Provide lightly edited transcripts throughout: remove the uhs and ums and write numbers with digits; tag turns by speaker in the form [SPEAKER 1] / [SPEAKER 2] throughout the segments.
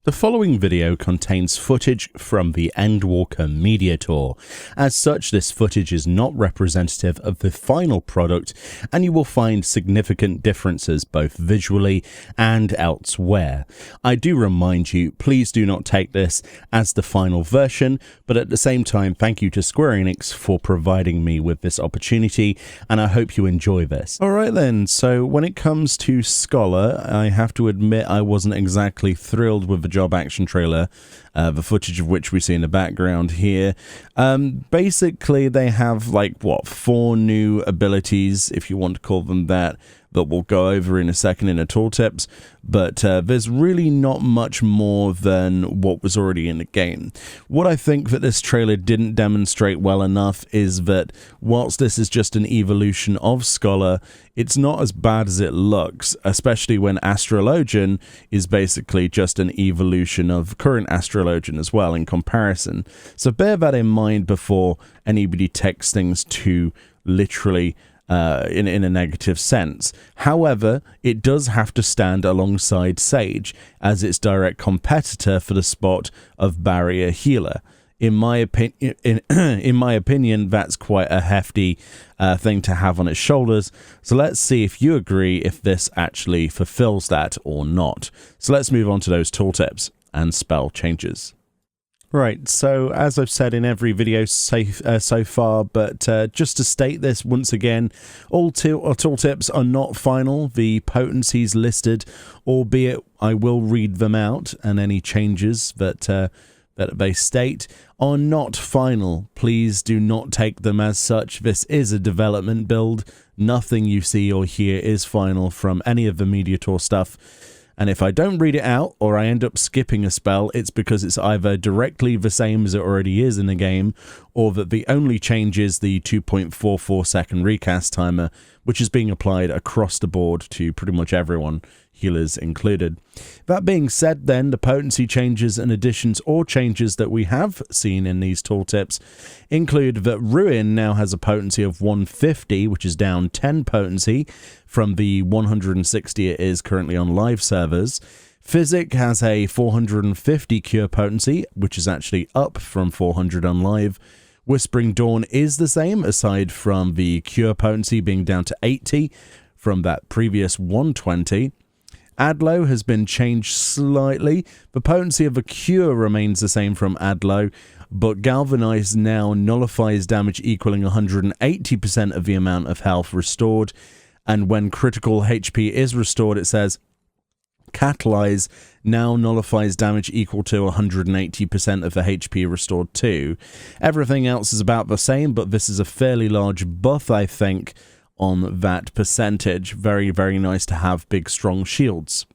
[SPEAKER 1] The following video contains footage from the Endwalker Media Tour. As such, this footage is not representative of the final product, and you will find significant differences both visually and elsewhere. I do remind you, please do not take this as the final version, but at the same time, thank you to Square Enix for providing me with this opportunity, and I hope you enjoy this. Alright then, so when it comes to Scholar, I have to admit I wasn't exactly thrilled with the job action trailer, the footage of which we see in the background here. Basically, they have four new abilities, if you want to call them that we'll go over in a second in the tooltips, but there's really not much more than what was already in the game. What I think that this trailer didn't demonstrate well enough is that whilst this is just an evolution of Scholar, it's not as bad as it looks, especially when Astrologian is basically just an evolution of current Astrologian as well in comparison. So bear that in mind before anybody takes things too literally in a negative sense. However, it does have to stand alongside Sage as its direct competitor for the spot of Barrier Healer. In my opinion, that's quite a hefty thing to have on its shoulders. So let's see if you agree if this actually fulfills that or not. So let's move on to those tooltips and spell changes. Right, so as I've said in every video so far, but just to state this once again, all tooltips are not final. The potencies listed, albeit I will read them out, and any changes that they state are not final. Please do not take them as such. This is a development build. Nothing you see or hear is final from any of the Media Tour stuff. And if I don't read it out, or I end up skipping a spell, it's because it's either directly the same as it already is in the game, or that the only change is the 2.44 second recast timer, which is being applied across the board to pretty much everyone, healers included. That being said then, the potency changes and additions or changes that we have seen in these tooltips include that Ruin now has a potency of 150, which is down 10 potency from the 160 it is currently on live servers. Physic has a 450 cure potency, which is actually up from 400 on live. Whispering Dawn is the same, aside from the cure potency being down to 80 from that previous 120. Adlo has been changed slightly. The potency of a cure remains the same from Adlo, but Galvanize now nullifies damage equaling 180% of the amount of health restored, and when critical HP is restored, it says Catalyze now nullifies damage equal to 180% of the HP restored too. Everything else is about the same, but this is a fairly large buff, I think, on that percentage. Very, very nice to have big, strong shields.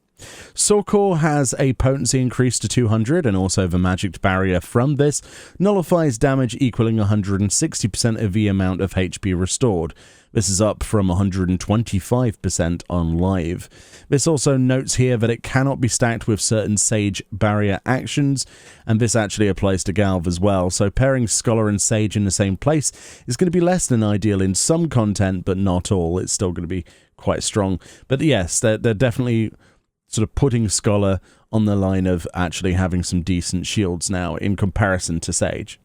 [SPEAKER 1] Sorkor has a potency increase to 200, and also the magic barrier from this nullifies damage equaling 160% of the amount of HP restored. This is up from 125% on live. This also notes here that it cannot be stacked with certain Sage barrier actions, and this actually applies to Galv as well, so pairing Scholar and Sage in the same place is going to be less than ideal in some content, but not all. It's still going to be quite strong. But yes, they're definitely sort of putting Scholar on the line of actually having some decent shields now in comparison to Sage.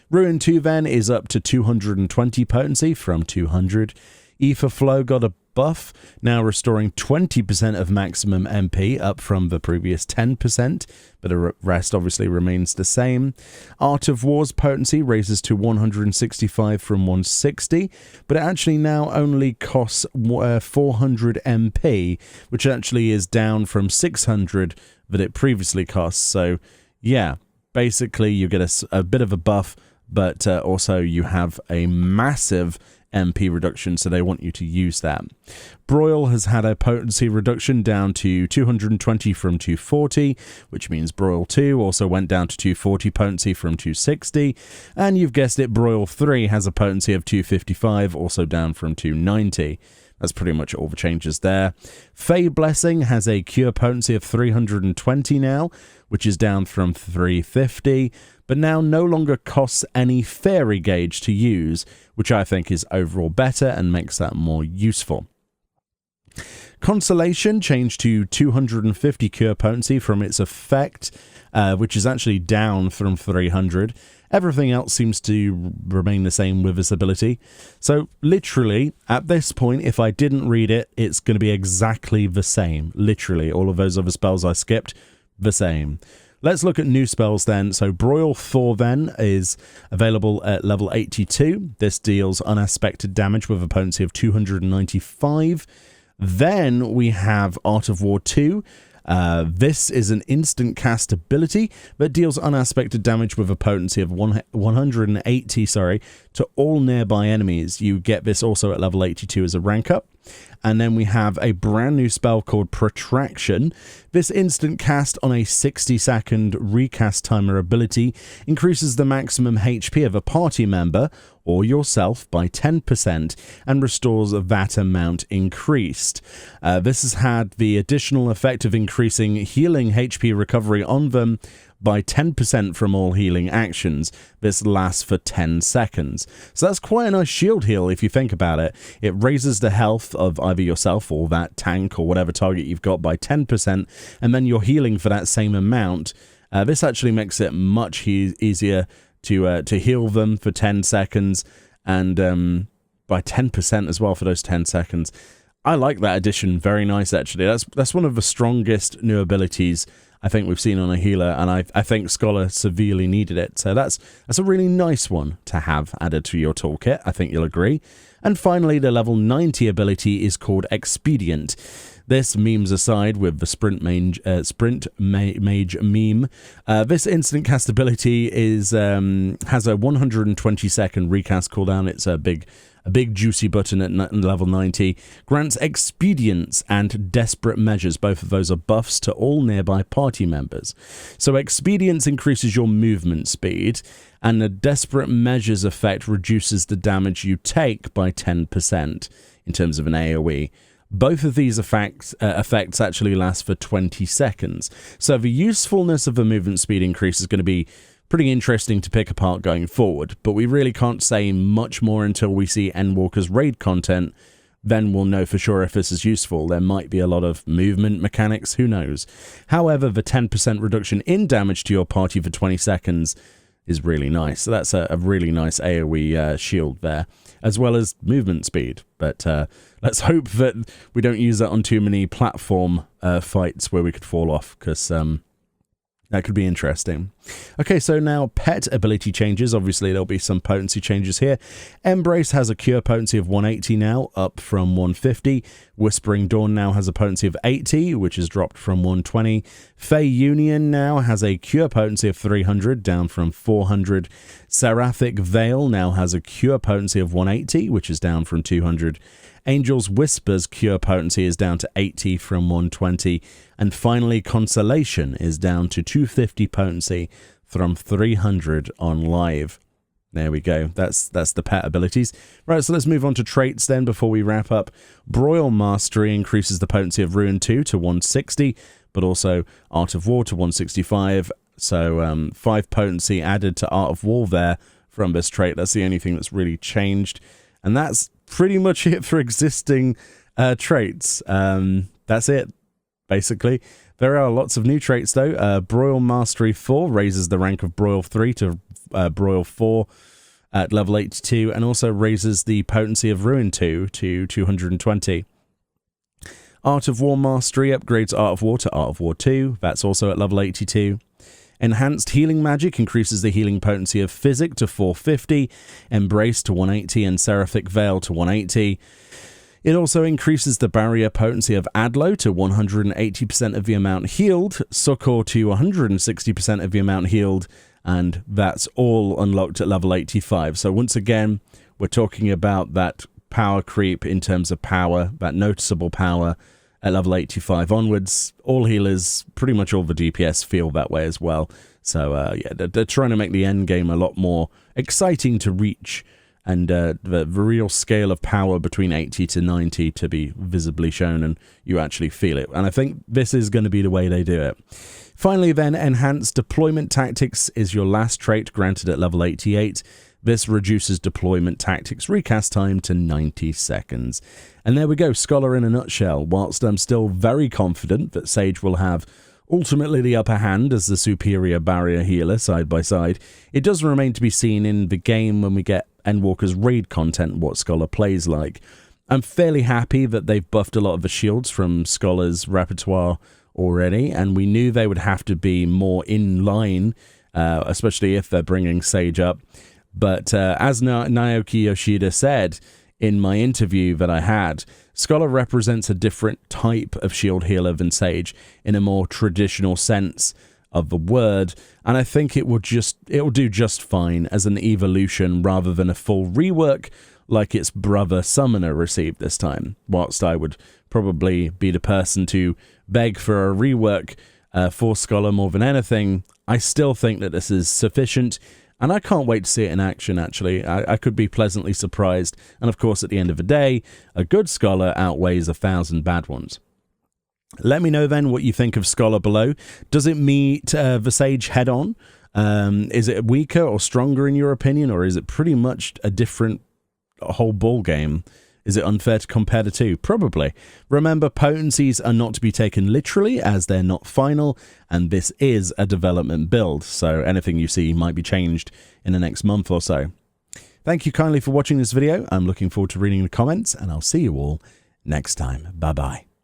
[SPEAKER 1] Ruin 2 then is up to 220 potency from 200. Ether Flow got a buff, now restoring 20% of maximum MP, up from the previous 10%, but the rest obviously remains the same. Art of War's potency raises to 165 from 160, but it actually now only costs 400 MP, which actually is down from 600 that it previously cost. So yeah, basically you get a bit of a buff, but also you have a massive MP reduction, so they want you to use that. Broil has had a potency reduction down to 220 from 240, which means Broil 2 also went down to 240 potency from 260, and you've guessed it, Broil 3 has a potency of 255, also down from 290. That's pretty much all the changes there. Fey Blessing has a cure potency of 320 now, which is down from 350, but now no longer costs any fairy gauge to use, which I think is overall better and makes that more useful. Consolation changed to 250 cure potency from its effect, which is actually down from 300. Everything else seems to remain the same with this ability. So literally, at this point, if I didn't read it, it's going to be exactly the same. Literally, all of those other spells I skipped, the same. Let's look at new spells then. So Broil 4 then is available at level 82. This deals unaspected damage with a potency of 295. Then we have Art of War 2. This is an instant cast ability that deals unaspected damage with a potency of 180 to all nearby enemies. You get this also at level 82 as a rank up. And then we have a brand new spell called Protraction. This instant cast on a 60-second recast timer ability increases the maximum HP of a party member or yourself by 10% and restores that amount increased. This has had the additional effect of increasing healing HP recovery on them by 10% from all healing actions. This lasts for 10 seconds. So that's quite a nice shield heal if you think about it. It raises the health of either yourself or that tank or whatever target you've got by 10%, and then you're healing for that same amount. This actually makes it much easier to heal them for 10 seconds, and by 10% as well for those 10 seconds. I like that addition. Very nice, actually. That's one of the strongest new abilities I think we've seen on a healer, and I think Scholar severely needed it. So that's a really nice one to have added to your toolkit. I think you'll agree. And finally, the level 90 ability is called Expedient. This, memes aside, with the Sprint Mage meme, this instant cast ability has a 120-second recast cooldown. It's a big juicy button at level 90. Grants Expedients and Desperate Measures. Both of those are buffs to all nearby party members. So Expedients increases your movement speed, and the Desperate Measures effect reduces the damage you take by 10% in terms of an AoE. Both of these effects actually last for 20 seconds. So the usefulness of the movement speed increase is going to be pretty interesting to pick apart going forward, but we really can't say much more until we see Endwalker's raid content. Then we'll know for sure if this is useful. There might be a lot of movement mechanics, who knows. However, the 10% reduction in damage to your party for 20 seconds is really nice. So that's a really nice AoE shield there, as well as movement speed. But let's hope that we don't use that on too many platform fights where we could fall off, because that could be interesting. Okay, so now pet ability changes. Obviously, there'll be some potency changes here. Embrace has a cure potency of 180 now, up from 150. Whispering Dawn now has a potency of 80, which is dropped from 120. Fey Union now has a cure potency of 300, down from 400. Seraphic Veil now has a cure potency of 180, which is down from 200. Angel's Whisper's cure potency is down to 80 from 120. And finally, Consolation is down to 250 potency from 300 on live. There we go. That's the pet abilities. Right, so let's move on to traits then before we wrap up. Broil Mastery increases the potency of Ruin 2 to 160, but also Art of War to 165. So 5 potency added to Art of War there from this trait. That's the only thing that's really changed. And that's pretty much it for existing traits. That's it, basically. There are lots of new traits, though. Broil Mastery 4 raises the rank of Broil 3 to Broil 4 at level 82, and also raises the potency of Ruin 2 to 220. Art of War Mastery upgrades Art of War to Art of War 2. That's also at level 82. Enhanced Healing Magic increases the healing potency of Physic to 450, Embrace to 180, and Seraphic Veil to 180. It also increases the barrier potency of Adlo to 180% of the amount healed, Succor to 160% of the amount healed, and that's all unlocked at level 85. So once again, we're talking about that power creep in terms of power, that noticeable power at level 85 onwards. All healers, pretty much all the DPS feel that way as well. So yeah, they're trying to make the end game a lot more exciting to reach, and the real scale of power between 80 to 90 to be visibly shown, and you actually feel it. And I think this is going to be the way they do it. Finally then, Enhanced Deployment Tactics is your last trait, granted at level 88. This reduces deployment tactics recast time to 90 seconds. And there we go, Scholar in a nutshell. Whilst I'm still very confident that Sage will have ultimately the upper hand as the superior barrier healer side by side, it does remain to be seen in the game when we get Endwalker's raid content what Scholar plays like. I'm fairly happy that they've buffed a lot of the shields from Scholar's repertoire already, and we knew they would have to be more in line, especially if they're bringing Sage up. But as Naoki Yoshida said in my interview that I had, Scholar represents a different type of shield healer than Sage in a more traditional sense of the word, and I think it will do just fine as an evolution rather than a full rework like its brother Summoner received this time. Whilst I would probably be the person to beg for a rework for Scholar more than anything, I still think that this is sufficient, and I can't wait to see it in action, actually. I could be pleasantly surprised, and of course, at the end of the day, a good Scholar outweighs 1,000 bad ones. Let me know then what you think of Scholar below. Does it meet the Sage head-on? Is it weaker or stronger in your opinion, or is it pretty much a different whole ball game? Is it unfair to compare the two? Probably. Remember, potencies are not to be taken literally as they're not final, and this is a development build, so anything you see might be changed in the next month or so. Thank you kindly for watching this video. I'm looking forward to reading the comments, and I'll see you all next time. Bye-bye.